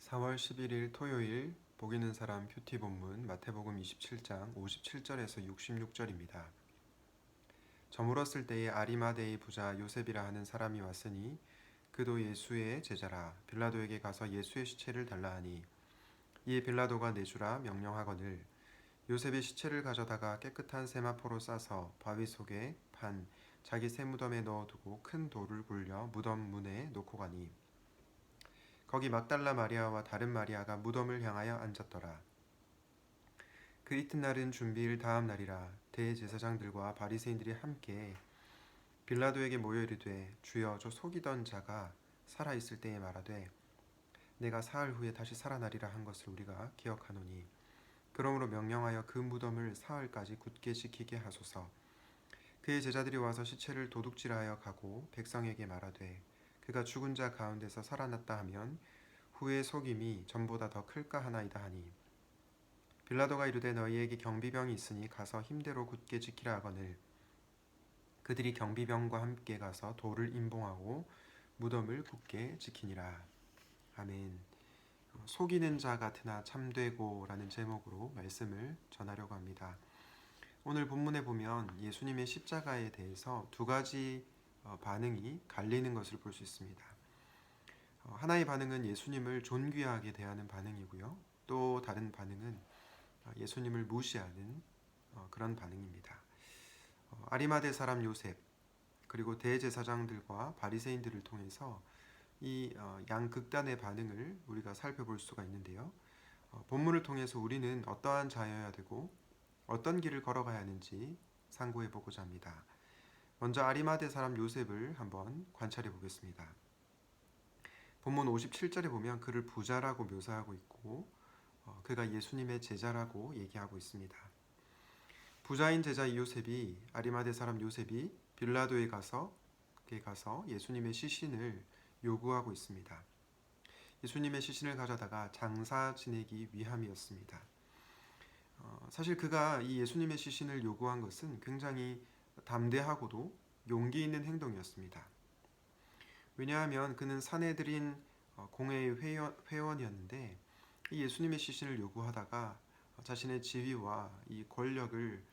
4월 11일 토요일 복 있는 사람 큐티 본문 마태복음 27장 57절에서 66절입니다. 저물었을 때에 아리마대의 부자 요셉이라 하는 사람이 왔으니 그도 예수의 제자라. 빌라도에게 가서 예수의 시체를 달라 하니 이에 빌라도가 내주라 명령하거늘 요셉의 시체를 가져다가 깨끗한 세마포로 싸서 바위 속에 판 자기 새 무덤에 넣어두고 큰 돌을 굴려 무덤 문에 놓고 가니 거기 막달라 마리아와 다른 마리아가 무덤을 향하여 앉았더라. 그 이튿날은 준비일 다음 날이라. 대제사장들과 바리새인들이 함께 빌라도에게 모여 이르되 주여 저 속이던 자가 살아 있을 때에 말하되 내가 사흘 후에 다시 살아나리라 한 것을 우리가 기억하노니 그러므로 명령하여 그 무덤을 사흘까지 굳게 지키게 하소서. 그의 제자들이 와서 시체를 도둑질하여 가고 백성에게 말하되 그가 죽은 자 가운데서 살아났다 하면 후의 속임이 전보다 더 클까 하나이다 하니 빌라도가 이르되 너희에게 경비병이 있으니 가서 힘대로 굳게 지키라 하거늘 그들이 경비병과 함께 가서 돌을 임봉하고 무덤을 굳게 지키니라. 아멘. 속이는 자 같으나 참되고 라는 제목으로 말씀을 전하려고 합니다. 오늘 본문에 보면 예수님의 십자가에 대해서 두 가지 반응이 갈리는 것을 볼 수 있습니다. 하나의 반응은 예수님을 존귀하게 대하는 반응이고요. 또 다른 반응은 예수님을 무시하는 그런 반응입니다. 아리마대 사람 요셉 그리고 대제사장들과 바리새인들을 통해서 이 양극단의 반응을 우리가 살펴볼 수가 있는데요. 본문을 통해서 우리는 어떠한 자여야 되고 어떤 길을 걸어가야 하는지 상고해 보고자 합니다. 먼저 아리마대 사람 요셉을 한번 관찰해 보겠습니다. 본문 57절에 보면 그를 부자라고 묘사하고 있고 그가 예수님의 제자라고 얘기하고 있습니다. 부자인 제자 요셉이 아리마대 사람 요셉이 빌라도에 가서 예수님의 시신을 요구하고 있습니다. 예수님의 시신을 가져다가 장사 지내기 위함이었습니다. 사실 그가 이 예수님의 시신을 요구한 것은 굉장히 담대하고도 용기 있는 행동이었습니다. 왜냐하면 그는 사내들인 공회의 회원이었는데 이 예수님의 시신을 요구하다가 자신의 지위와 이 권력을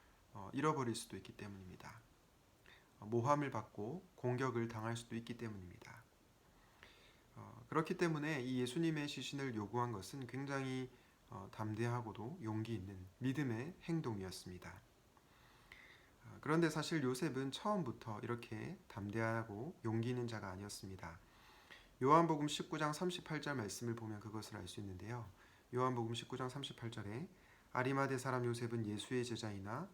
잃어버릴 수도 있기 때문입니다. 모함을 받고 공격을 당할 수도 있기 때문입니다. 그렇기 때문에 이 예수님의 시신을 요구한 것은 굉장히 담대하고도 용기 있는 믿음의 행동이었습니다. 그런데 사실 요셉은 처음부터 이렇게 담대하고 용기 있는 자가 아니었습니다. 요한복음 19장 38절 말씀을 보면 그것을 알 수 있는데요. 요한복음 19장 38절에 아리마대 사람 요셉은 예수의 제자이나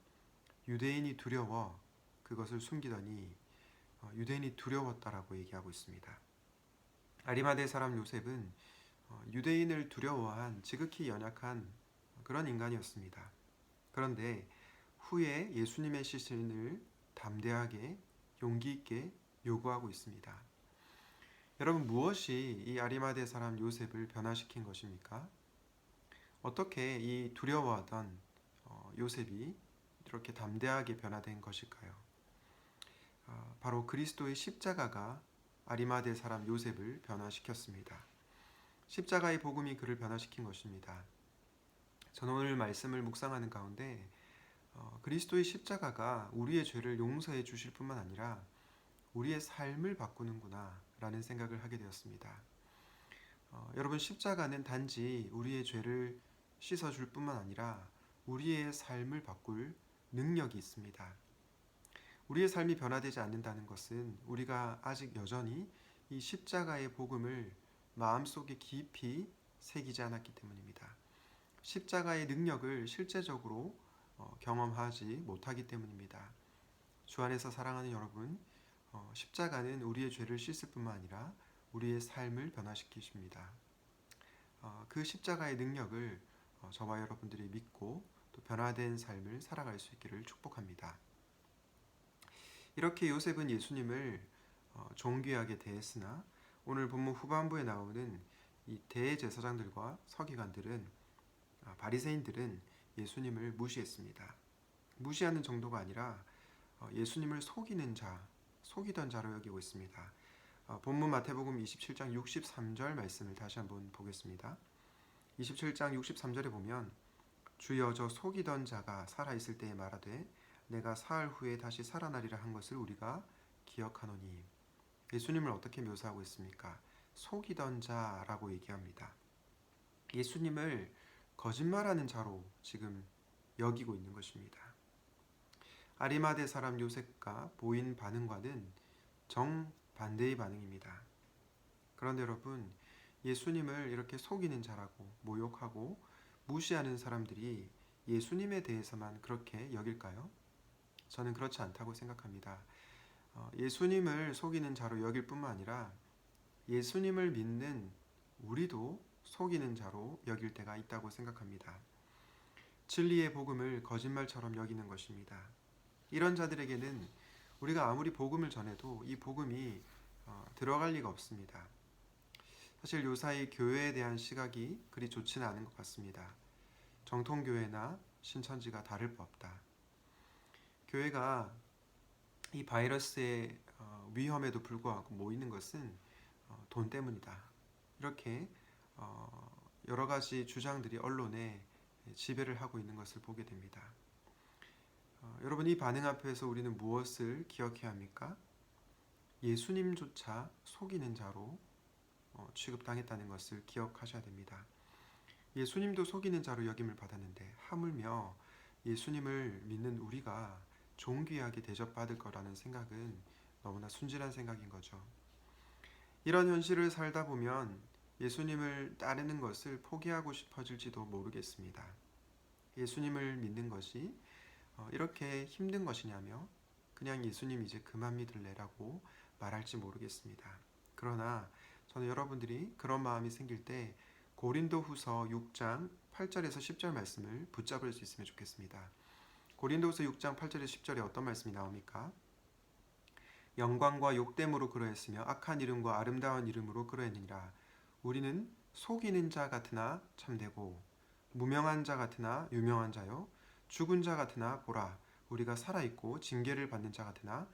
유대인이 두려워 그것을 숨기더니 유대인이 두려웠다라고 얘기하고 있습니다. 아리마대 사람 요셉은 유대인을 두려워한 지극히 연약한 그런 인간이었습니다. 그런데 후에 예수님의 시신을 담대하게 용기 있게 요구하고 있습니다. 여러분, 무엇이 이 아리마대 사람 요셉을 변화시킨 것입니까? 어떻게 이 두려워하던 요셉이 이렇게 담대하게 변화된 것일까요? 바로 그리스도의 십자가가 아리마대 사람 요셉을 변화시켰습니다. 십자가의 복음이 그를 변화시킨 것입니다. 저는 오늘 말씀을 묵상하는 가운데 그리스도의 십자가가 우리의 죄를 용서해 주실 뿐만 아니라 우리의 삶을 바꾸는구나 라는 생각을 하게 되었습니다. 여러분, 십자가는 단지 우리의 죄를 씻어줄 뿐만 아니라 우리의 삶을 바꿀 능력이 있습니다. 우리의 삶이 변화되지 않는다는 것은 우리가 아직 여전히 이 십자가의 복음을 마음속에 깊이 새기지 않았기 때문입니다. 십자가의 능력을 실제적으로 경험하지 못하기 때문입니다. 주 안에서 사랑하는 여러분, 십자가는 우리의 죄를 씻을 뿐만 아니라 우리의 삶을 변화시키십니다. 그 십자가의 능력을 저와 여러분들이 믿고 또 변화된 삶을 살아갈 수 있기를 축복합니다. 이렇게 요셉은 예수님을 존귀하게 대했으나 오늘 본문 후반부에 나오는 이 대제사장들과 서기관들은 바리새인들은 예수님을 무시했습니다. 무시하는 정도가 아니라 예수님을 속이던 자로 여기고 있습니다. 본문 마태복음 27장 63절 말씀을 다시 한번 보겠습니다. 27장 63절에 보면 주여 저 속이던 자가 살아있을 때에 말하되 내가 사흘 후에 다시 살아나리라 한 것을 우리가 기억하노니. 예수님을 어떻게 묘사하고 있습니까? 속이던 자라고 얘기합니다. 예수님을 거짓말하는 자로 지금 여기고 있는 것입니다. 아리마대 사람 요셉과 보인 반응과는 정반대의 반응입니다. 그런데 여러분, 예수님을 이렇게 속이는 자라고 모욕하고 무시하는 사람들이 예수님에 대해서만 그렇게 여길까요? 저는 그렇지 않다고 생각합니다. 예수님을 속이는 자로 여길 뿐만 아니라 예수님을 믿는 우리도 속이는 자로 여길 때가 있다고 생각합니다. 진리의 복음을 거짓말처럼 여기는 것입니다. 이런 자들에게는 우리가 아무리 복음을 전해도 이 복음이 들어갈 리가 없습니다. 사실 요사이 교회에 대한 시각이 그리 좋지는 않은 것 같습니다. 정통교회나 신천지가 다를 바 없다. 교회가 이 바이러스의 위험에도 불구하고 모이는 것은 돈 때문이다. 이렇게 여러 가지 주장들이 언론에 지배를 하고 있는 것을 보게 됩니다. 여러분, 이 반응 앞에서 우리는 무엇을 기억해야 합니까? 예수님조차 속이는 자로 취급당했다는 것을 기억하셔야 됩니다. 예수님도 속이는 자로 여김을 받았는데 하물며 예수님을 믿는 우리가 존귀하게 대접받을 거라는 생각은 너무나 순진한 생각인 거죠. 이런 현실을 살다 보면 예수님을 따르는 것을 포기하고 싶어질지도 모르겠습니다. 예수님을 믿는 것이 이렇게 힘든 것이냐며 그냥 예수님 이제 그만 믿을래라고 말할지 모르겠습니다. 그러나 저는 여러분들이 그런 마음이 생길 때 고린도후서 6장 8절에서 10절 말씀을 붙잡을 수 있으면 좋겠습니다. 고린도후서 6장 8절에서 10절에 어떤 말씀이 나옵니까? 영광과 욕됨으로 그러했으며 악한 이름과 아름다운 이름으로 그러했느니라. 우리는 속이는 자 같으나 참되고 무명한 자 같으나 유명한 자요 죽은 자 같으나 보라 우리가 살아있고 징계를 받는 자 같으나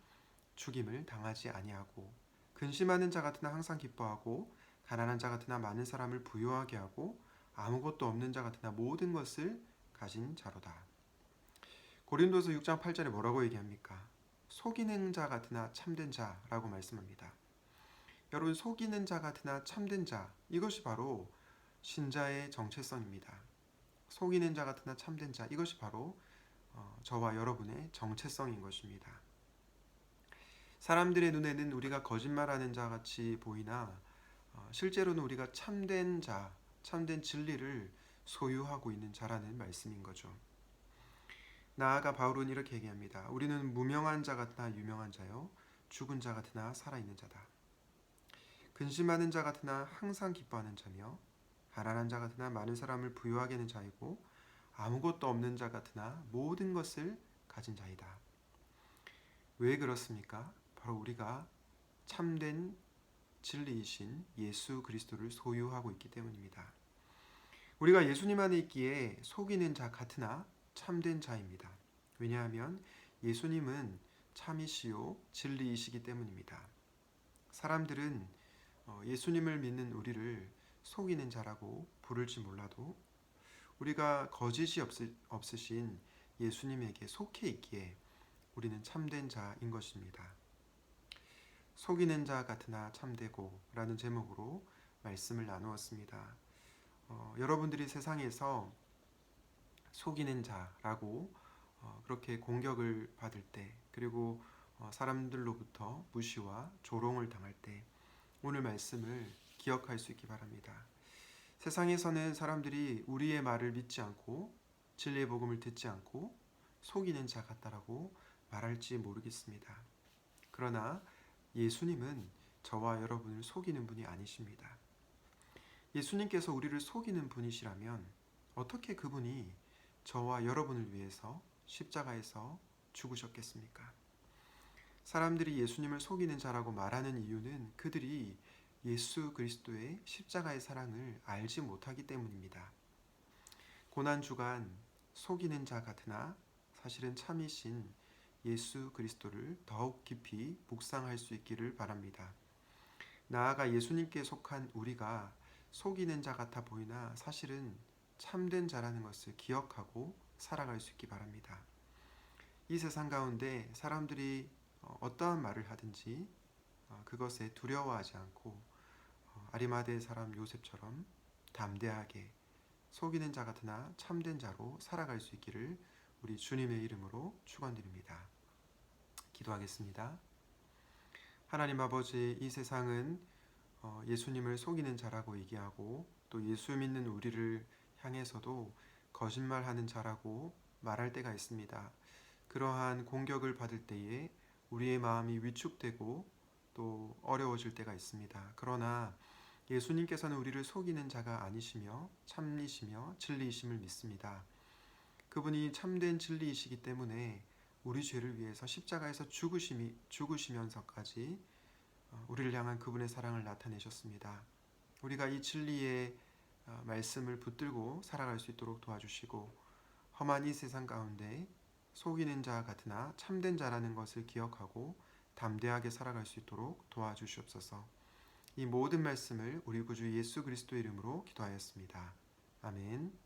죽임을 당하지 아니하고 근심하는 자 같으나 항상 기뻐하고 가난한 자 같으나 많은 사람을 부유하게 하고 아무것도 없는 자 같으나 모든 것을 가진 자로다. 고린도서 6장 8절에 뭐라고 얘기합니까? 속이는 자 같으나 참된 자라고 말씀합니다. 여러분, 속이는 자 같으나 참된 자, 이것이 바로 신자의 정체성입니다. 속이는 자 같으나 참된 자, 이것이 바로 저와 여러분의 정체성인 것입니다. 사람들의 눈에는 우리가 거짓말하는 자 같이 보이나 실제로는 우리가 참된 자, 참된 진리를 소유하고 있는 자라는 말씀인 거죠. 나아가 바울은 이렇게 얘기합니다. 우리는 무명한 자 같으나 유명한 자요 죽은 자 같으나 살아있는 자다. 근심하는 자 같으나 항상 기뻐하는 자며 가난한 자 같으나 많은 사람을 부유하게 하는 자이고 아무것도 없는 자 같으나 모든 것을 가진 자이다. 왜 그렇습니까? 바로 우리가 참된 진리이신 예수 그리스도를 소유하고 있기 때문입니다. 우리가 예수님 안에 있기에 속이는 자 같으나 참된 자입니다. 왜냐하면 예수님은 참이시요 진리이시기 때문입니다. 사람들은 예수님을 믿는 우리를 속이는 자라고 부를지 몰라도 우리가 거짓이 없으신 예수님에게 속해 있기에 우리는 참된 자인 것입니다. 속이는 자 같으나 참되고 라는 제목으로 말씀을 나누었습니다. 여러분들이 세상에서 속이는 자라고 그렇게 공격을 받을 때 그리고 사람들로부터 무시와 조롱을 당할 때 오늘 말씀을 기억할 수 있기 바랍니다. 세상에서는 사람들이 우리의 말을 믿지 않고 진리의 복음을 듣지 않고 속이는 자 같다라고 말할지 모르겠습니다. 그러나 예수님은 저와 여러분을 속이는 분이 아니십니다. 예수님께서 우리를 속이는 분이시라면 어떻게 그분이 저와 여러분을 위해서 십자가에서 죽으셨겠습니까? 사람들이 예수님을 속이는 자라고 말하는 이유는 그들이 예수 그리스도의 십자가의 사랑을 알지 못하기 때문입니다. 고난주간 속이는 자 같으나 사실은 참이신 예수 그리스도를 더욱 깊이 묵상할 수 있기를 바랍니다. 나아가 예수님께 속한 우리가 속이는 자 같아 보이나 사실은 참된 자라는 것을 기억하고 살아갈 수 있기 바랍니다. 이 세상 가운데 사람들이 어떠한 말을 하든지 그것에 두려워하지 않고 아리마대 사람 요셉처럼 담대하게 속이는 자 같으나 참된 자로 살아갈 수 있기를 우리 주님의 이름으로 축원드립니다. 기도하겠습니다. 하나님 아버지, 이 세상은 예수님을 속이는 자라고 얘기하고 또 예수 믿는 우리를 향해서도 거짓말하는 자라고 말할 때가 있습니다. 그러한 공격을 받을 때에 우리의 마음이 위축되고 또 어려워질 때가 있습니다. 그러나 예수님께서는 우리를 속이는 자가 아니시며 참이시며 진리이심을 믿습니다. 그분이 참된 진리이시기 때문에 우리 죄를 위해서 십자가에서 죽으시면서까지 우리를 향한 그분의 사랑을 나타내셨습니다. 우리가 이 진리의 말씀을 붙들고 살아갈 수 있도록 도와주시고 험한 이 세상 가운데 속이는 자 같으나 참된 자라는 것을 기억하고 담대하게 살아갈 수 있도록 도와주시옵소서. 이 모든 말씀을 우리 구주 예수 그리스도 이름으로 기도하였습니다. 아멘.